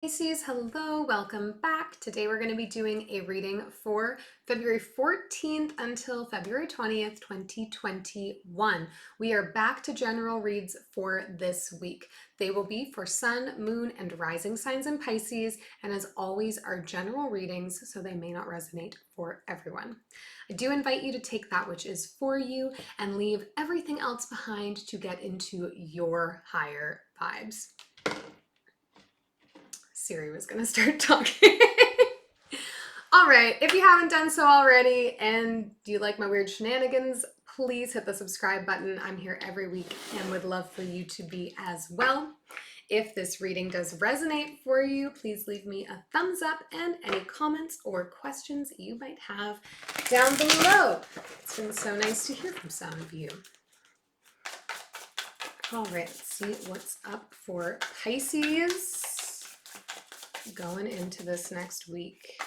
Pisces, hello, welcome back. Today we're going to be doing a reading for February 14th until February 20th, 2021. We are back to general reads for this week. They will be for sun, moon, and rising signs in Pisces, and as always are general readings, so they may not resonate for everyone. I do invite you to take that which is for you and leave everything else behind to get into your higher vibes. Siri was going to start talking. All right, if you haven't done so already and do you like my weird shenanigans, please hit the subscribe button. I'm here every week and would love for you to be as well. If this reading does resonate for you, please leave me a thumbs up and any comments or questions you might have down below. It's been so nice to hear from some of you. All right, let's see what's up for Pisces going into this next week.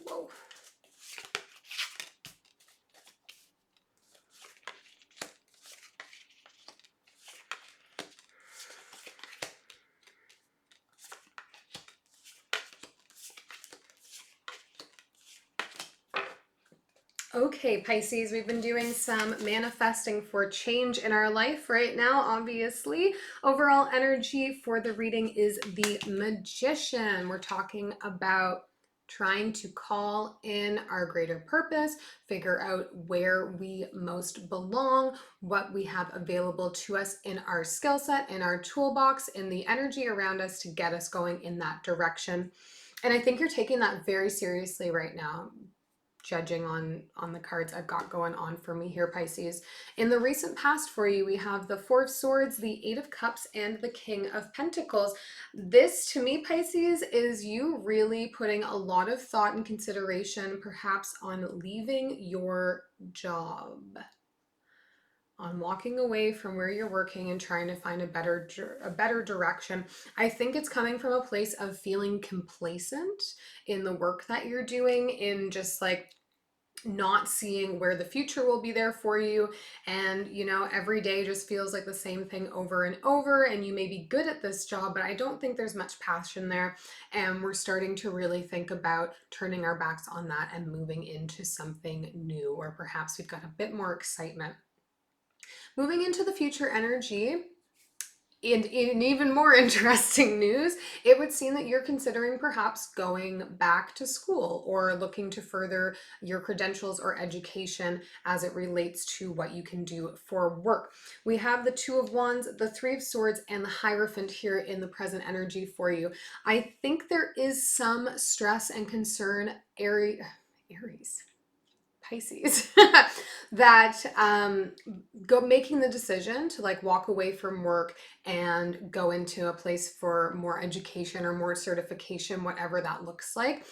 Whoa. Okay, Pisces, we've been doing some manifesting for change in our life right now, obviously. Overall energy for the reading is the Magician. We're talking about trying to call in our greater purpose, figure out where we most belong, what we have available to us in our skill set, in our toolbox, in the energy around us to get us going in that direction. And I think you're taking that very seriously right now, judging on the cards I've got going on for me here, Pisces. In the recent past for you, we have the Four of Swords, the Eight of Cups, and the King of Pentacles. This, to me, Pisces, is you really putting a lot of thought and consideration, perhaps on leaving your job, on walking away from where you're working and trying to find a better direction. I think it's coming from a place of feeling complacent in the work that you're doing, in just like not seeing where the future will be there for you. And, you know, every day just feels like the same thing over and over. And you may be good at this job, but I don't think there's much passion there. And we're starting to really think about turning our backs on that and moving into something new, or perhaps we've got a bit more excitement. Moving into the future energy, and in even more interesting news, it would seem that you're considering perhaps going back to school or looking to further your credentials or education as it relates to what you can do for work. We have the Two of Wands, the Three of Swords, and the Hierophant here in the present energy for you. I think there is some stress and concern, Aries. Pisces, that making the decision to like walk away from work and go into a place for more education or more certification, whatever that looks like,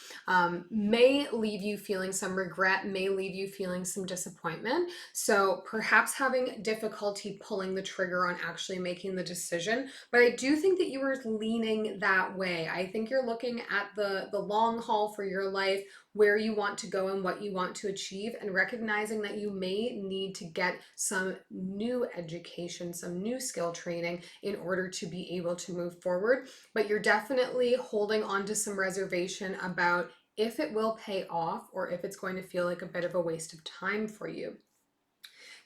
may leave you feeling some regret, may leave you feeling some disappointment. So perhaps having difficulty pulling the trigger on actually making the decision. But I do think that you were leaning that way. I think you're looking at the long haul for your life, where you want to go and what you want to achieve, and recognizing that you may need to get some new education, some new skill training in order to be able to move forward. But you're definitely holding on to some reservation about if it will pay off or if it's going to feel like a bit of a waste of time for you.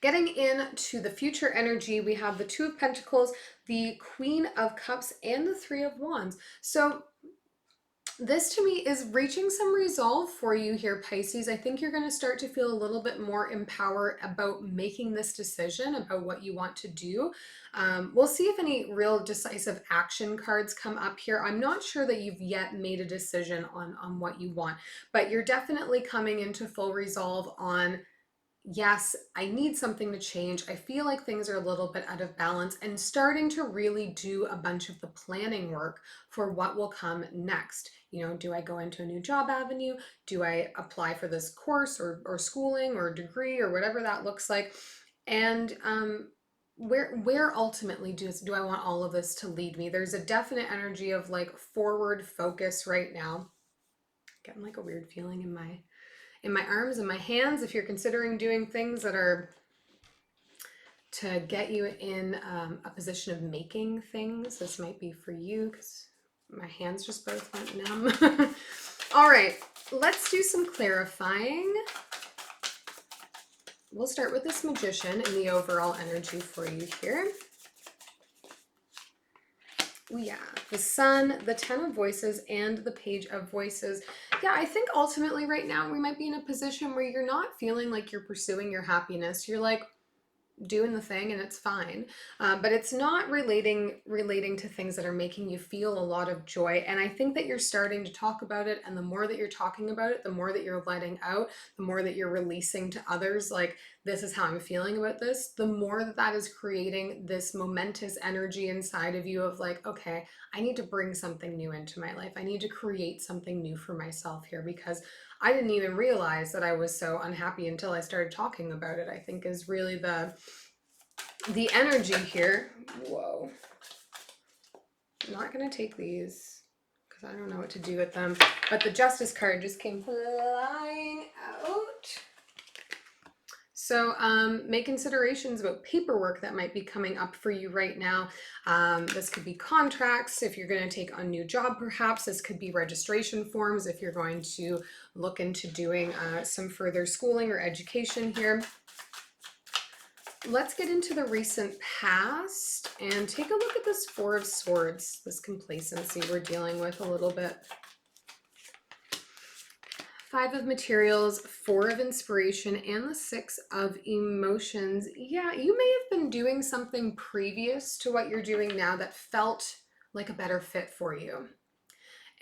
Getting into the future energy, we have the Two of Pentacles, the Queen of Cups, and the Three of Wands. So this to me is reaching some resolve for you here, Pisces. I think you're going to start to feel a little bit more empowered about making this decision about what you want to do. We'll see if any real decisive action cards come up here. I'm not sure that you've yet made a decision on what you want, but you're definitely coming into full resolve on, yes, I need something to change. I feel like things are a little bit out of balance, and starting to really do a bunch of the planning work for what will come next. You know, do I go into a new job avenue? Do I apply for this course or schooling or degree or whatever that looks like? And where ultimately do I want all of this to lead me? There's a definite energy of like forward focus right now. Getting like a weird feeling in my arms and my hands if you're considering doing things that are to get you in a position of making things. This might be for you because my hands just both went numb. All right, let's do some clarifying. We'll start with this Magician and the overall energy for you here. Yeah, the Sun, the Ten of Voices, and the Page of Voices. Yeah, I think ultimately right now we might be in a position where you're not feeling like you're pursuing your happiness. You're like doing the thing and it's fine, but it's not relating to things that are making you feel a lot of joy. And I think that you're starting to talk about it, and the more that you're talking about it, the more that you're letting out, the more that you're releasing to others, like, this is how I'm feeling about this, the more that that is creating this momentous energy inside of you of like, okay, I need to bring something new into my life. I need to create something new for myself here, because I didn't even realize that I was so unhappy until I started talking about it, I think is really the energy here. Whoa. I'm not going to take these because I don't know what to do with them. But the Justice card just came flying out. So make considerations about paperwork that might be coming up for you right now. This could be contracts if you're going to take on a new job, perhaps. This could be registration forms if you're going to look into doing some further schooling or education here. Let's get into the recent past and take a look at this Four of Swords, this complacency we're dealing with a little bit. Five of Materials, Four of Inspiration, and the Six of Emotions. Yeah, you may have been doing something previous to what you're doing now that felt like a better fit for you.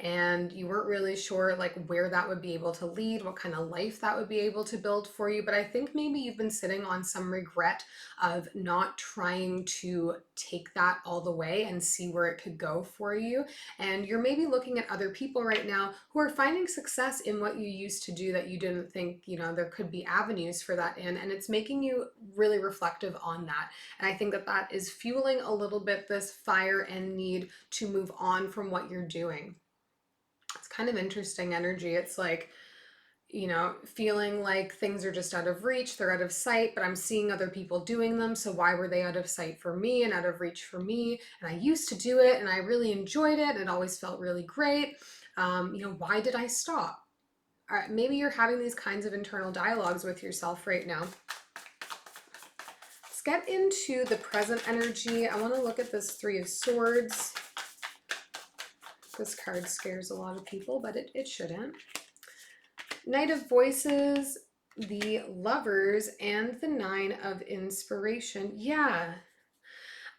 And you weren't really sure like where that would be able to lead, what kind of life that would be able to build for you. But I think maybe you've been sitting on some regret of not trying to take that all the way and see where it could go for you. And you're maybe looking at other people right now who are finding success in what you used to do that you didn't think, you know, there could be avenues for that in. And it's making you really reflective on that. And I think that that is fueling a little bit this fire and need to move on from what you're doing. It's kind of interesting energy. It's like, you know, feeling like things are just out of reach, they're out of sight, but I'm seeing other people doing them. So why were they out of sight for me and out of reach for me? And I used to do it and I really enjoyed it. And it always felt really great. You know, why did I stop? Maybe you're having these kinds of internal dialogues with yourself right now. Let's get into the present energy. I want to look at this Three of Swords. This card scares a lot of people, but it shouldn't. Knight of Voices, the Lovers, and the Nine of Inspiration. Yeah,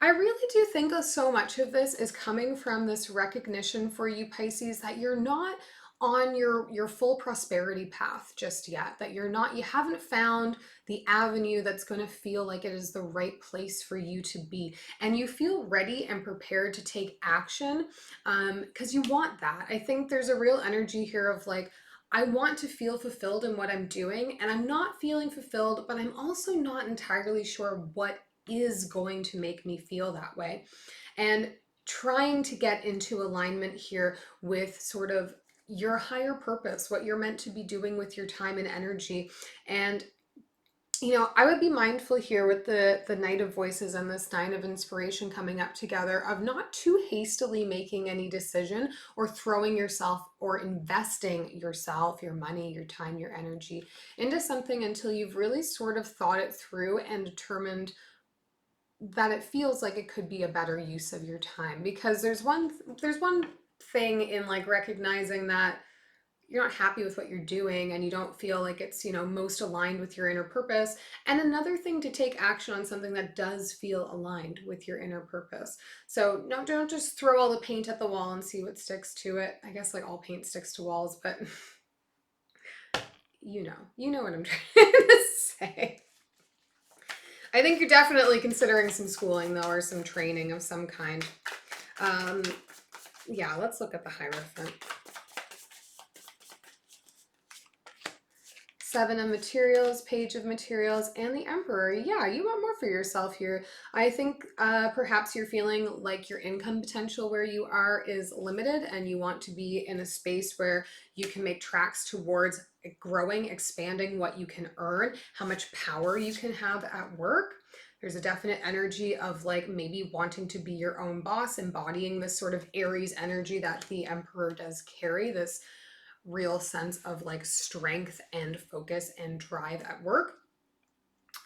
I really do think that so much of this is coming from this recognition for you, Pisces, that you're not on your full prosperity path just yet, that you haven't found the avenue that's going to feel like it is the right place for you to be. And you feel ready and prepared to take action because you want that. I think there's a real energy here of like, I want to feel fulfilled in what I'm doing, and I'm not feeling fulfilled, but I'm also not entirely sure what is going to make me feel that way. And trying to get into alignment here with sort of your higher purpose, what you're meant to be doing with your time and energy. And you know, I would be mindful here with the Knight of Voices and this Nine of Inspiration coming up together of not too hastily making any decision or throwing yourself or investing yourself, your money, your time, your energy into something until you've really sort of thought it through and determined that it feels like it could be a better use of your time. Because there's one thing in like recognizing that you're not happy with what you're doing and you don't feel like it's, you know, most aligned with your inner purpose. And another thing to take action on something that does feel aligned with your inner purpose. So no, don't just throw all the paint at the wall and see what sticks to it. I guess like all paint sticks to walls, but you know what I'm trying to say. I think you're definitely considering some schooling though, or some training of some kind. Yeah, let's look at the Hierophant. Seven of Materials, Page of Materials, and the Emperor. Yeah, you want more for yourself here. I think perhaps you're feeling like your income potential where you are is limited and you want to be in a space where you can make tracks towards growing, expanding what you can earn, how much power you can have at work. There's a definite energy of like maybe wanting to be your own boss, embodying this sort of Aries energy that the Emperor does carry, this real sense of like strength and focus and drive at work.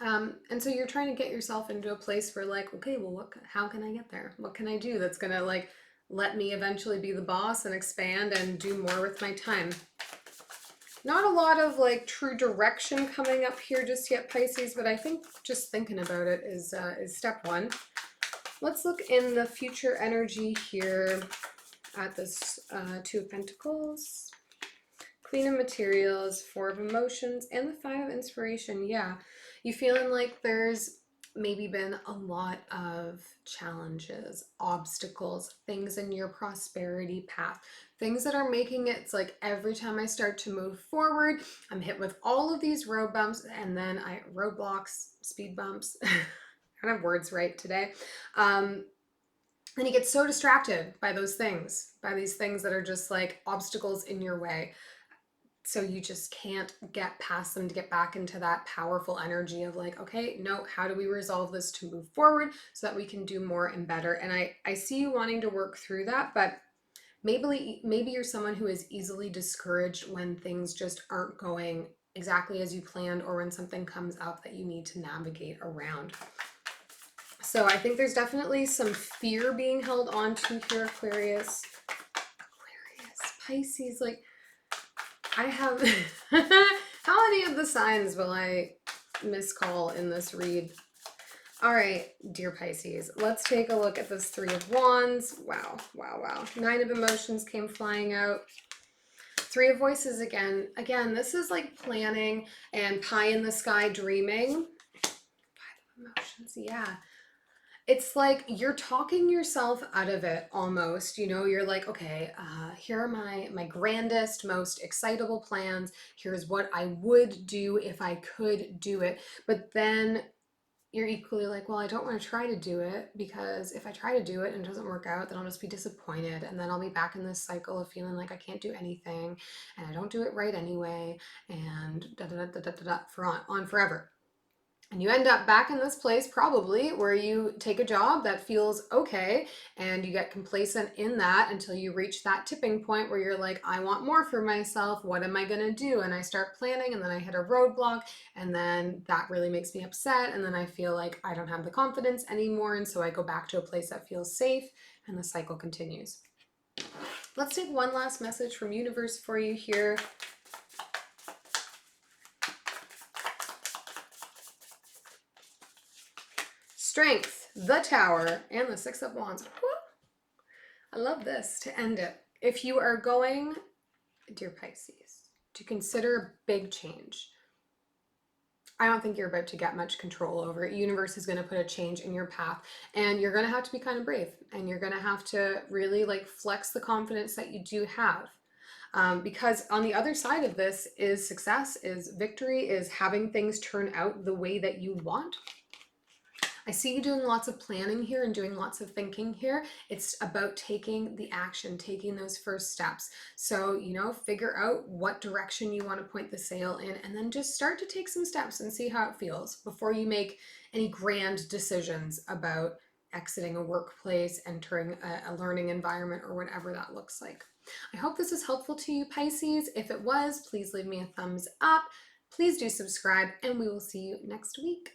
And so you're trying to get yourself into a place where like, okay, well, how can I get there? What can I do that's gonna like let me eventually be the boss and expand and do more with my time? Not a lot of like true direction coming up here just yet, Pisces, but I think just thinking about it is step one. Let's look in the future energy here at this Two of Pentacles, Queen of Materials, Four of Emotions, and the Five of Inspiration. Yeah, you feeling like there's maybe been a lot of challenges, obstacles, things in your prosperity path, things that are making it, it's like every time I start to move forward, I'm hit with all of these road bumps and then roadblocks, speed bumps. I don't have words right today. And you get so distracted by those things, by these things that are just like obstacles in your way. So you just can't get past them to get back into that powerful energy of like, okay, no, how do we resolve this to move forward so that we can do more and better? And I see you wanting to work through that, but maybe you're someone who is easily discouraged when things just aren't going exactly as you planned, or when something comes up that you need to navigate around. So I think there's definitely some fear being held on to here, Aquarius, Pisces, like, I have, how many of the signs will I miscall in this read? All right, dear Pisces, let's take a look at this Three of Wands. Wow, wow, wow. Nine of Emotions came flying out. Three of Voices again. Again, this is like planning and pie in the sky dreaming. Five of Emotions, yeah. It's like you're talking yourself out of it almost, you know, you're like, okay, here are my grandest, most excitable plans. Here's what I would do if I could do it. But then you're equally like, well, I don't want to try to do it, because if I try to do it and it doesn't work out, then I'll just be disappointed. And then I'll be back in this cycle of feeling like I can't do anything and I don't do it right anyway, and da da da da da da for on forever. And you end up back in this place probably where you take a job that feels okay and you get complacent in that until you reach that tipping point where you're like, I want more for myself. What am I going to do? And I start planning and then I hit a roadblock and then that really makes me upset. And then I feel like I don't have the confidence anymore. And so I go back to a place that feels safe and the cycle continues. Let's take one last message from universe for you here. Strength, the Tower, and the Six of Wands. Woo! I love this to end it. If you are going, dear Pisces, to consider a big change, I don't think you're about to get much control over it. Universe is going to put a change in your path, and you're going to have to be kind of brave, and you're going to have to really like flex the confidence that you do have. Because on the other side of this is success, is victory, is having things turn out the way that you want. I see you doing lots of planning here and doing lots of thinking here. It's about taking the action, taking those first steps. So, you know, figure out what direction you want to point the sail in, and then just start to take some steps and see how it feels before you make any grand decisions about exiting a workplace, entering a learning environment, or whatever that looks like. I hope this is helpful to you, Pisces. If it was, please leave me a thumbs up. Please do subscribe, and we will see you next week.